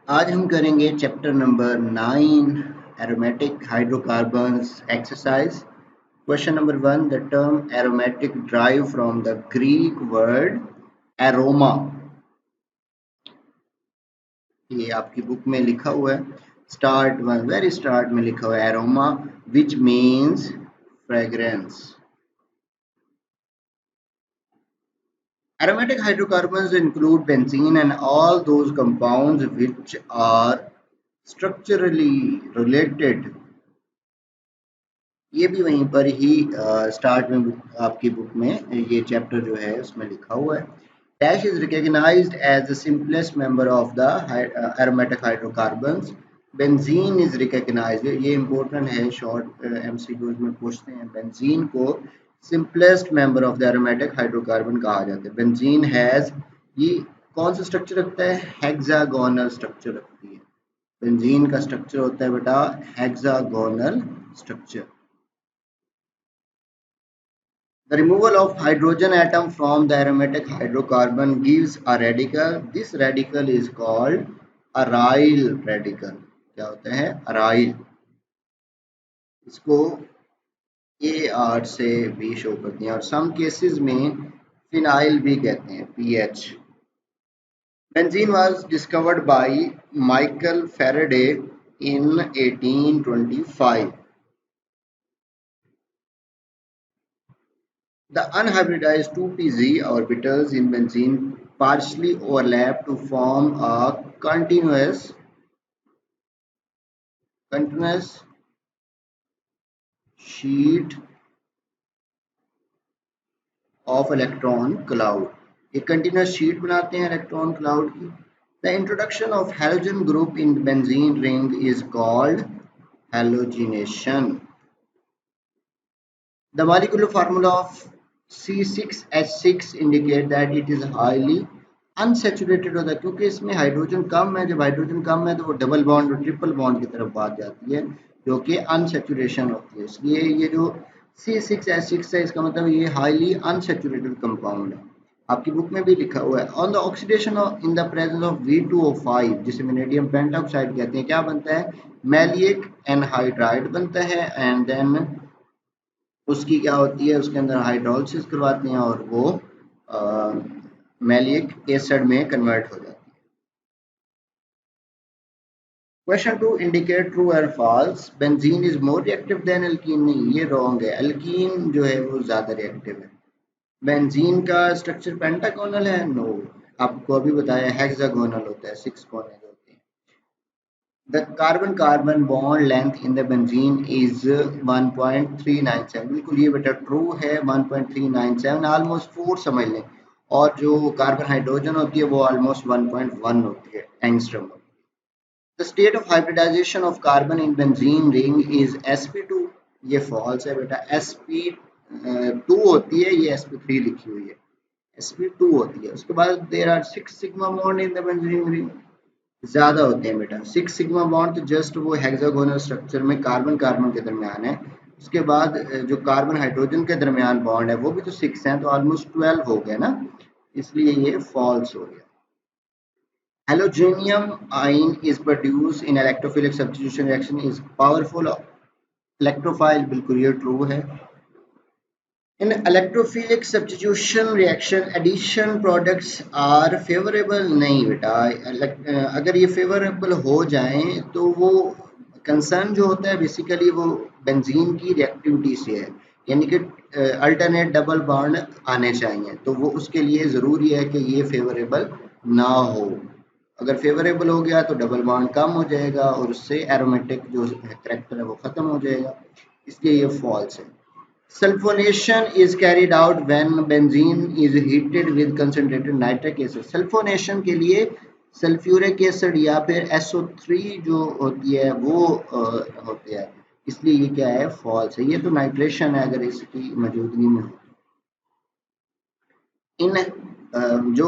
आज हम करेंगे chapter number 9 aromatic hydrocarbons exercise. Question number 1, the term aromatic drive from the Greek word aroma. ये आपकी book में लिखा हुआ है, स्टार्ट वेरी स्टार्ट में लिखा हुआ है aroma which means fragrance. Aromatic hydrocarbons include benzene and all those compounds which are structurally related। ये भी वहीं पर ही स्टार्ट में आपकी बुक में ये चैप्टर जो है उसमें लिखा हुआ है। Dash is recognised as the simplest member of the aromatic hydrocarbons. Benzene is recognised, ये इंपॉर्टेंट है, शॉर्ट एमसीक्यूज में पूछते हैं। बेंजीन को simplest member of the aromatic hydrocarbon कहा जाता है। बेंजीन हैज, ये कौन सा स्ट्रक्चर रखता है? हेक्सागोनल स्ट्रक्चर रखती है। बेंजीन का स्ट्रक्चर होता है बेटा hexagonal structure. The removal of hydrogen atom from the aromatic hydrocarbon gives a radical. This radical is called aryl radical। क्या होता है? aryl। इसको AR से भी शो करते हैं और सम केसेस में फिनाइल भी कहते हैं, PH। Benzene was discovered by Michael Faraday in 1825। The unhybridized 2p-Z orbitals in benzene partially overlap to form a continuous sheet of electron cloud। एक continuous sheet बनाते हैं electron cloud की। The introduction of halogen group in benzene ring is called halogenation। The molecular formula of C6H6 indicate that it is highly unsaturated होता है, क्योंकि इसमें hydrogen कम है। जब हाइड्रोजन कम है तो वो डबल बॉन्ड और ट्रिपल बॉन्ड की तरफ बात जाती है, जो कि अनसेचुरेशन होती है। इसलिए ये जो C6H6 है, इसका मतलब ये हाईली अनसेचुरेटेड कंपाउंड है। आपकी बुक में भी लिखा हुआ है। On the oxidation in the presence of V2O5, जिसे वेनेडियम पेंटॉक्साइड कहते हैं, क्या बनता है? मैलिक एनहाइड्राइड बनता है। एंड देन उसकी क्या होती है, उसके अंदर हाइड्रोलिसिस करवाते हैं और वो मैलिक एसिड में कन्वर्ट हो जाती है। क्वेश्चन 2, इंडिकेट ट्रू और false. Benzene is more reactive than alkene. नहीं, ये रॉन्ग है। एल्कीन जो है वो ज्यादा रिएक्टिव है। बेंजीन का स्ट्रक्चर पेंटागोनल है? नो, आपको अभी बताया हेक्सागोनल होता है, 6 कोने होते हैं। The carbon-carbon bond length in the benzene is 1.397। बिल्कुल ये बेटा ट्रू है, 1.397, ऑलमोस्ट 4 समझ लें। और जो कार्बन हाइड्रोजन होती है वो ऑलमोस्ट 1.1 होती है angstrom. The state of hybridization of carbon in benzene ring is sp2। ये फॉल्स है बेटा। sp2 होती है, ये sp3 लिखी हुई है, sp2 होती है। उसके बाद there are 6 sigma bond in the benzene ring. ज्यादा होते हैं बेटा। 6 सिग्मा बॉन्ड तो जस्ट वो हेक्सागोनल स्ट्रक्चर में कार्बन कार्बन के दरमियान है। उसके बाद जो कार्बन हाइड्रोजन के दरमियान बॉन्ड है वो भी तो 6 है, तो ऑलमोस्ट 12 हो गया ना, इसलिए ये फॉल्स हो गया। Halogeum ion is produced in electrophilic substitution reaction is powerful electrophile। बिल्कुल ये ट्रू है। In electrophilic substitution reaction, addition products are favorable। नहीं बेटा, अगर ये फेवरेबल हो जाए तो वो कंसर्न जो होता है बेसिकली वो बेंजीन की रिएक्टिविटी से है, यानी कि अल्टरनेट डबल बॉन्ड आने चाहिए, तो वो उसके लिए ज़रूरी है कि ये फेवरेबल ना हो। अगर फेवरेबल हो गया तो डबल बॉन्ड कम हो जाएगा और उससे एरोमेटिक जो करैक्टर है वो ख़त्म हो जाएगा, इसलिए ये फॉल्स है। Sulfonation is carried out when benzene is heated with concentrated nitric acid। Sulphonation के लिए सल्फ्यूरिक एसिड या फिर SO3 जो होती है वो होती है, इसलिए ये क्या है? फॉल्स है। ये तो नाइट्रेशन है अगर इसकी मौजूदगी में हो। इन जो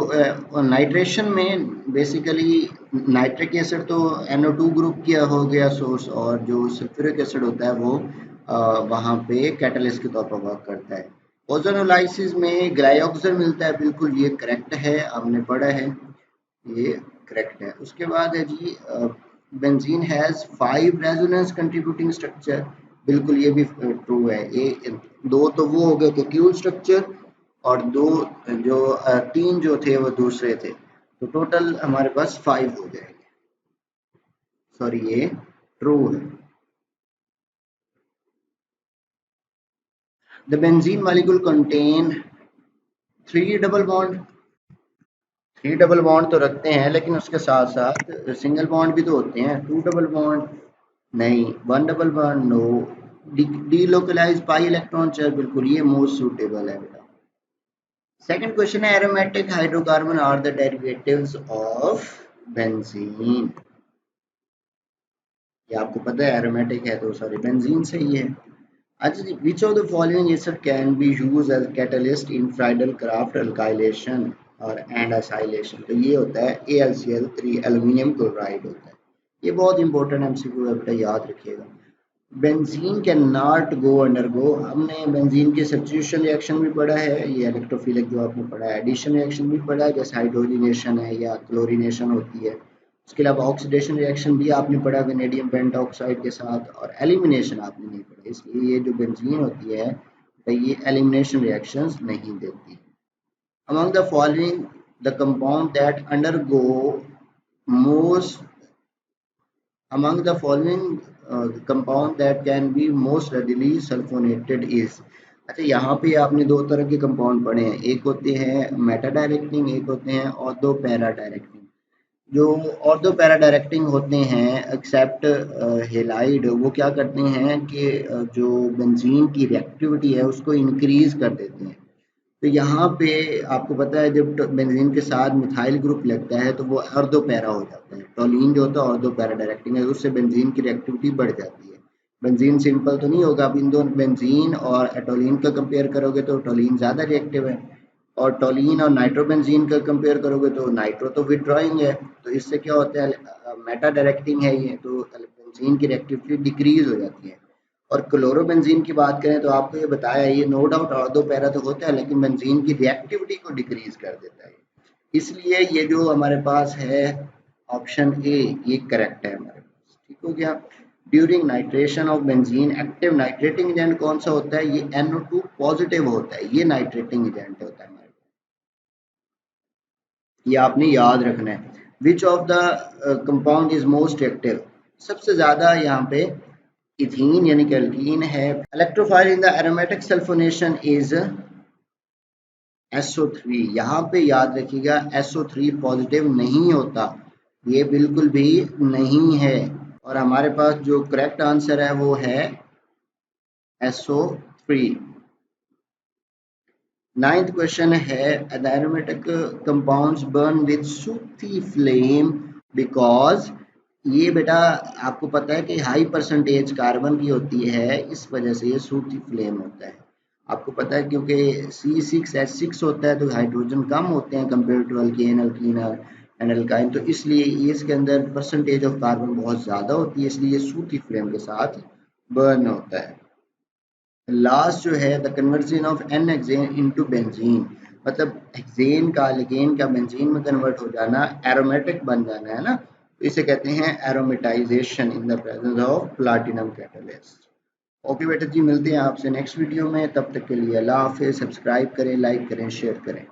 नाइट्रेशन में बेसिकली नाइट्रिक एसिड तो NO2 ग्रुप किया हो गया सोर्स, और जो सल्फ्यूरिक एसिड होता है वो वहाँ पे कैटलिस्ट के तौर पर वर्क करता है। ओजोनोलाइसिस में ग्लाइऑक्सिजन मिलता है, बिल्कुल ये करेक्ट है, हमने पढ़ा है ये। करेक्ट है। उसके बाद है जी benzene has 5 resonance contributing structure, बिल्कुल ये भी ट्रू है। दो तो वो हो गए थे क्यूल स्ट्रक्चर और दो जो 3 जो थे वो दूसरे थे, तो टोटल हमारे पास 5 हो जाएंगे। सॉरी ये ट्रू है। The benzene molecule contain 3 double bond. 3 double bond तो रखते हैं लेकिन उसके साथ साथ सिंगल बॉन्ड भी तो होते हैं। 2 डबल बॉन्ड नहीं, 1 double bond no, delocalised pi electron charge बिल्कुल ये मोस्ट सूटेबल है बेटा। सेकंड क्वेश्चन है aromatic hydrocarbon are the derivatives of benzene. ये आपको पता है एरोमेटिक है तो सॉरी बेंजीन सही है। अच्छा जी, which of the following acid can be used as catalyst in Friedel Crafts alkylation और and acylation? तो ये होता है AlCl3 एल्यूमिनियम क्लोराइड होता है। ये बहुत इंपॉर्टेंट एमसीक्यू है बेटा, याद रखिएगा। Benzene can not go undergo, हमने बेंजीन के सब्स्टिट्यूशन रिएक्शन भी पढ़ा है, ये इलेक्ट्रोफिलिक जो आपने पढ़ा है, एडिशन रिएक्शन भी पढ़ा है जैसे हाइड्रोजनेशन है या क्लोरीनेशन होती है। उसके अलावा ऑक्सीडेशन रिएक्शन भी आपने पढ़ा वेनेडियम पेंटॉक्साइड के साथ, और एलिमिनेशन आपने नहीं पढ़ा। इसलिए ये जो बेंजीन होती है तो ये एलिमिनेशन रिएक्शंस नहीं देती। Among the following the compound that undergo most among the following compound that can be most readily sulfonated is। अच्छा यहाँ पे आपने दो तरह के कंपाउंड पढ़े हैं, एक होते हैं मेटा डायरेक्टिंग, एक होते हैं ऑर्थो पैरा डायरेक्टिंग। जो ऑर्थो पैरा डायरेक्टिंग होते हैं एक्सेप्ट हेलाइड, वो क्या करते हैं कि जो बेंजीन की रिएक्टिविटी है उसको इंक्रीज कर देते हैं। तो यहाँ पे आपको पता है जब बेंजीन के साथ मिथाइल ग्रुप लगता है तो वो अर्धो पैरा हो जाता है। टोलीन जो होता है अर्धो पैरा डायरेक्टिंग है, उससे बेंजीन की रिएक्टिविटी बढ़ जाती है। बेंजीन सिंपल तो नहीं होगा, अब इन दोनों बेंजीन और एटोलीन का कंपेयर करोगे तो टोलीन ज़्यादा रिएक्टिव है, और टोलीन और नाइट्रोबेंजीन का कंपेयर करोगे तो नाइट्रो तो विड्रॉइंग है। तो इससे क्या होता है मेटा डायरेक्टिंग है ये, तो बेंजीन की रिएक्टिविटी डिक्रीज हो जाती है। और क्लोरोबेंजीन की बात करें तो आपको ये बताया ये नो डाउट ऑर्थो पैरा तो होता है लेकिन बेंजीन की रिएक्टिविटी को डिक्रीज कर देता है। इसलिए ये जो हमारे पास है ऑप्शन ए ये करेक्ट है हमारे पास। ठीक हो गया। During nitration of benzene active nitrating agent कौन सा होता है? ये NO2 पॉजिटिव होता है, ये नाइट्रेटिंग एजेंट होता है हमारे पास, ये आपने याद रखना है। Which of the compound is most active? सबसे ज्यादा यहाँ पे इथीन यानी कि अल्कीन है। Electrophile in the aromatic sulphonation is SO3। यहाँ पे याद रखिएगा SO3 पॉजिटिव नहीं होता, ये बिल्कुल भी नहीं है। और हमारे पास जो करेक्ट आंसर है वो है SO3। नाइन्थ क्वेश्चन है the aromatic compounds burn with sooty flame because. ये बेटा आपको पता है कि हाई परसेंटेज कार्बन की होती है, इस वजह से ये सूथी फ्लेम होता है। आपको पता है क्योंकि C6H6 होता है तो हाइड्रोजन कम होते हैं compare to alkane alkene and alkyne, तो इसलिए इसके अंदर परसेंटेज ऑफ कार्बन बहुत ज़्यादा होती है, इसलिए सूथी फ्लेम के साथ बर्न होता है। लास्ट जो है the conversion of n hexane into benzene, मतलब हेक्सेन का अल्केन का बेंजीन में कन्वर्ट हो जाना, एरोमेटिक बन जाना है ना, तो इसे कहते हैं aromatisation in the presence of platinum catalyst. Okay बेटा जी, मिलते हैं आपसे नेक्स्ट वीडियो में, तब तक के लिए अल्लाह हाफिज़। सब्सक्राइब करें, लाइक करें, शेयर करें।